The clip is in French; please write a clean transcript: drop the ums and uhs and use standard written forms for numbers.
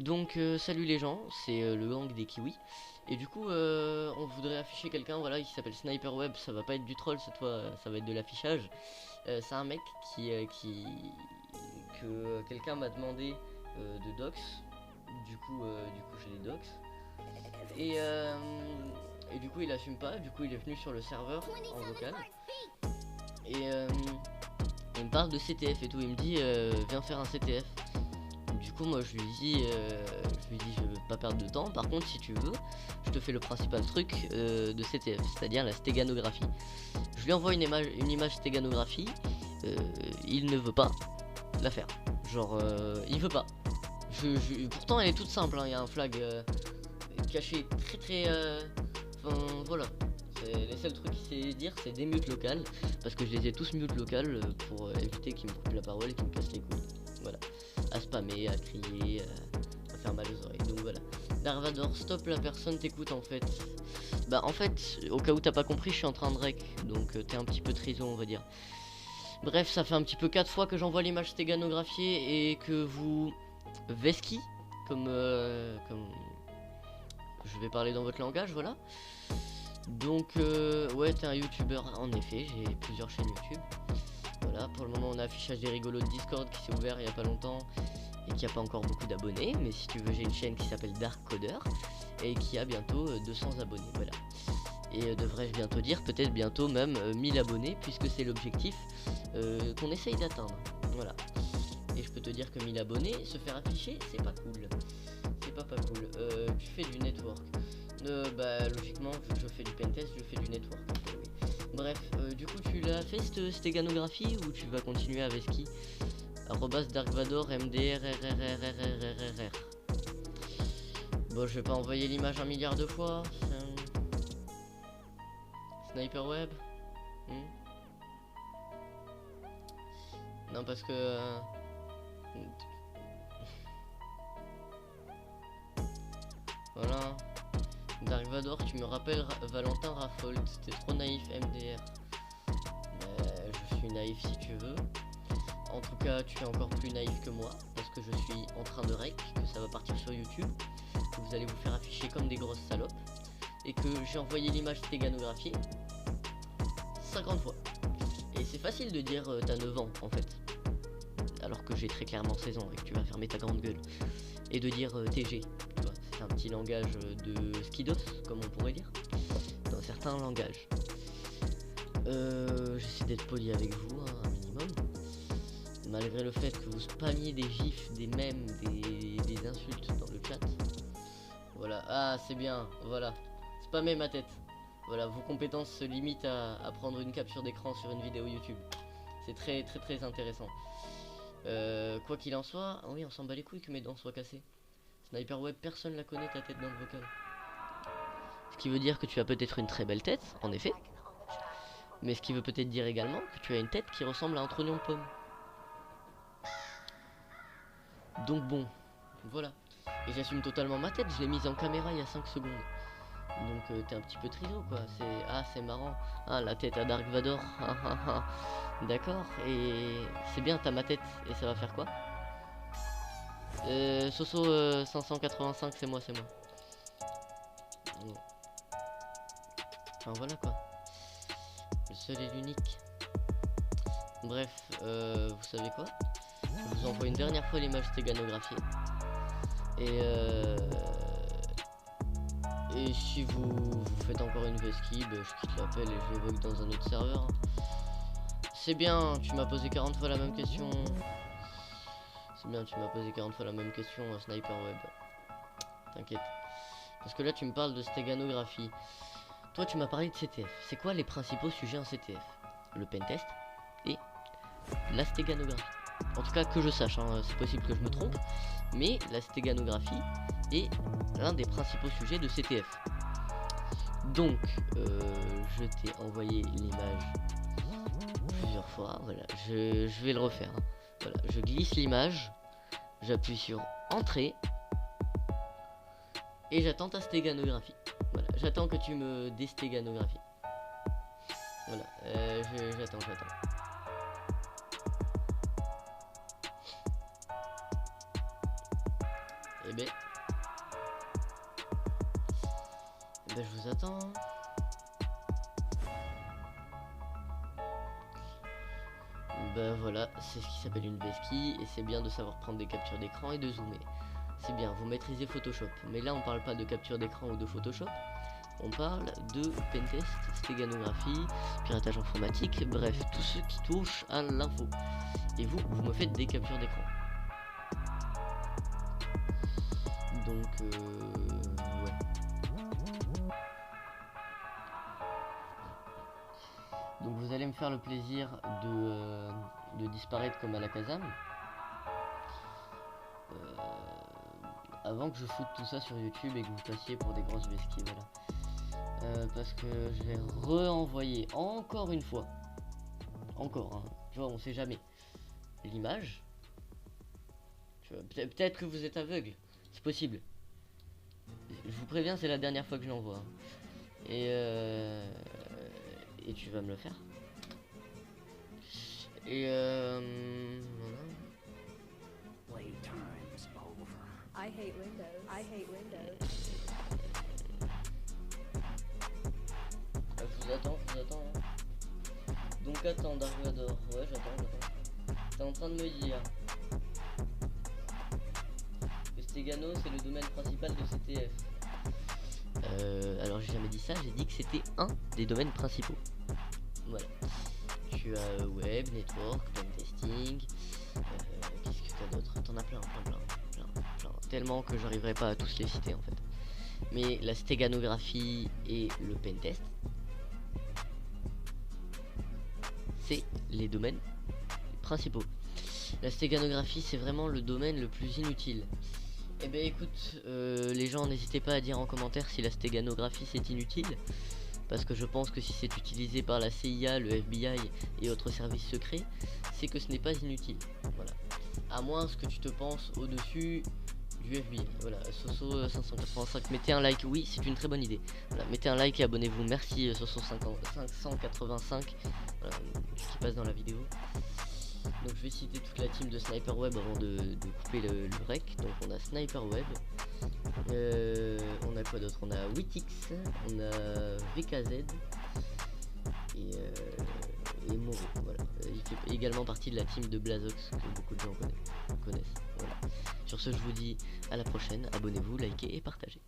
Donc salut les gens, c'est le gang des kiwis. Et du coup on voudrait afficher quelqu'un, voilà, qui s'appelle Sniper Web. Ça va pas être du troll cette fois, ça va être de l'affichage. C'est un mec que quelqu'un m'a demandé de dox. Du coup j'ai les dox. Et, euh, et du coup il assume pas, du coup il est venu sur le serveur en vocal. Et il me parle de CTF et tout, il me dit viens faire un CTF. Du coup moi je lui dis je veux pas perdre de temps. Par contre si tu veux je te fais le principal truc de CTF, c'est-à-dire la stéganographie. Je lui envoie une image stéganographie. Il ne veut pas la faire. Genre il veut pas. Pourtant elle est toute simple hein. Il y a un flag caché très enfin voilà. Les seuls trucs qu'il sait dire c'est des mutes locales. Parce que je les ai tous mute locales pour éviter qu'il me coupe la parole et qu'il me casse les couilles. Voilà. À spammer, à crier, à faire mal aux oreilles. Donc voilà. Darvador, stop, la personne t'écoute en fait. Bah en fait, au cas où t'as pas compris, je suis en train de rec. Donc t'es un petit peu trison on va dire. Bref, ça fait un petit peu 4 fois que j'envoie l'image stéganographiée et que vous vesqui comme je vais parler dans votre langage, voilà. Donc ouais, t'es un youtubeur en effet, j'ai plusieurs chaînes YouTube. Voilà, pour le moment on a affichage des rigolos de Discord qui s'est ouvert il y a pas longtemps et qui a pas encore beaucoup d'abonnés. Mais si tu veux, j'ai une chaîne qui s'appelle Dark Coder et qui a bientôt 200 abonnés, voilà. Et devrais-je bientôt dire, peut-être bientôt même 1000 abonnés, puisque c'est l'objectif qu'on essaye d'atteindre, voilà. Et je peux te dire que 1000 abonnés, se faire afficher, c'est pas cool. C'est pas cool. Tu fais du network. Bah logiquement, vu que je fais du pentest, je fais du network. Oui. Bref, du coup tu l'as fait cette stéganographie ou tu vas continuer avec qui? Arrobas Darkvador MDRRRRRRRR. Bon, je vais pas envoyer l'image 1 milliard de fois. Sniper Web. Non parce que voilà. Darkvador, tu me rappelles Valentin Raffolt. T'es trop naïf MDR. Je suis naïf si tu veux. En tout cas, tu es encore plus naïf que moi, parce que je suis en train de rec, que ça va partir sur YouTube, que vous allez vous faire afficher comme des grosses salopes, et que j'ai envoyé l'image stéganographiée 50 fois. Et c'est facile de dire t'as 9 ans en fait, alors que j'ai très clairement 16 ans et que tu vas fermer ta grande gueule. Et de dire TG, tu vois, c'est un petit langage de skidos, comme on pourrait dire, dans certains langages. J'essaie d'être poli avec vous, hein, un minimum. Malgré le fait que vous spammiez des gifs, des mèmes, des insultes dans le chat. Voilà, ah c'est bien, voilà. Spammez ma tête. Voilà, vos compétences se limitent à prendre une capture d'écran sur une vidéo YouTube. C'est très intéressant. Quoi qu'il en soit, ah oui, on s'en bat les couilles que mes dents soient cassées. Sniper Web, personne la connaît ta tête dans le vocal. Ce qui veut dire que tu as peut-être une très belle tête, en effet. Mais ce qui veut peut-être dire également que tu as une tête qui ressemble à un trognon de pomme. Donc bon, voilà. Et j'assume totalement ma tête, je l'ai mise en caméra il y a 5 secondes. Donc t'es un petit peu triso quoi. C'est marrant. Ah, la tête à Dark Vador. D'accord. Et c'est bien, t'as ma tête. Et ça va faire quoi? Soso 585, c'est moi. Bon. Enfin voilà quoi. Le seul et l'unique. Bref, vous savez quoi? Je vous envoie une dernière fois l'image stéganographiée. Et si vous faites encore une vesquille, bah, je quitte l'appel et je l'évoque dans un autre serveur. C'est bien, tu m'as posé 40 fois la même question. C'est bien, tu m'as posé 40 fois la même question, Sniper Web. T'inquiète. Parce que là, tu me parles de stéganographie. Toi, tu m'as parlé de CTF. C'est quoi les principaux sujets en CTF? Le pentest et la stéganographie. En tout cas, que je sache, hein, c'est possible que je me trompe. Mais la stéganographie est l'un des principaux sujets de CTF. Donc, je t'ai envoyé l'image plusieurs fois. Voilà, je vais le refaire. Hein. Voilà, je glisse l'image, j'appuie sur Entrée et j'attends ta stéganographie. Voilà, j'attends que tu me déstéganographies. Voilà, j'attends. Eh ben, je vous attends. Ben voilà, c'est ce qui s'appelle une vesquille et c'est bien de savoir prendre des captures d'écran et de zoomer. C'est bien, vous maîtrisez Photoshop. Mais là, on parle pas de capture d'écran ou de Photoshop. On parle de pentest, stéganographie, piratage informatique, bref, tout ce qui touche à l'info. Et vous me faites des captures d'écran. Donc, ouais. Donc vous allez me faire le plaisir de disparaître comme à la Kazam. Avant que je foute tout ça sur YouTube et que vous passiez pour des grosses vesquilles, voilà. Parce que je vais re-envoyer encore une fois. Encore, hein. Tu vois, on sait jamais. L'image. Peut-être que vous êtes aveugle. C'est possible. Je vous préviens, c'est la dernière fois que je l'envoie. Hein. Et tu vas me le faire. Et voilà. I hate Windows. I hate Windows. Je vous attends. Hein. Donc attends, Dark Vador. Ouais, j'attends. T'es en train de me dire que Stegano c'est le domaine principal de CTF. Alors j'ai jamais dit ça, j'ai dit que c'était un des domaines principaux. Voilà. Tu as web, network, pentesting. Qu'est-ce que t'as d'autre? T'en as plein. Tellement que j'arriverai pas à tous les citer en fait. Mais la stéganographie et le pentest, c'est les domaines principaux. La stéganographie, c'est vraiment le domaine le plus inutile. Eh ben écoute, les gens, n'hésitez pas à dire en commentaire si la stéganographie c'est inutile. Parce que je pense que si c'est utilisé par la CIA, le FBI et autres services secrets, c'est que ce n'est pas inutile. Voilà. À moins que tu te penses au-dessus du FBI. Voilà, Soso 585. Mettez un like, oui, c'est une très bonne idée. Voilà, mettez un like et abonnez-vous. Merci Soso 585 voilà, qui passe dans la vidéo. Donc je vais citer toute la team de Sniper Web avant de couper le rec. Donc on a Sniper Web, on a quoi d'autre? On a Witix, on a VKZ et Moro. Voilà. Il fait également partie de la team de Blazox que beaucoup de gens connaissent. Voilà. Sur ce, je vous dis à la prochaine. Abonnez-vous, likez et partagez.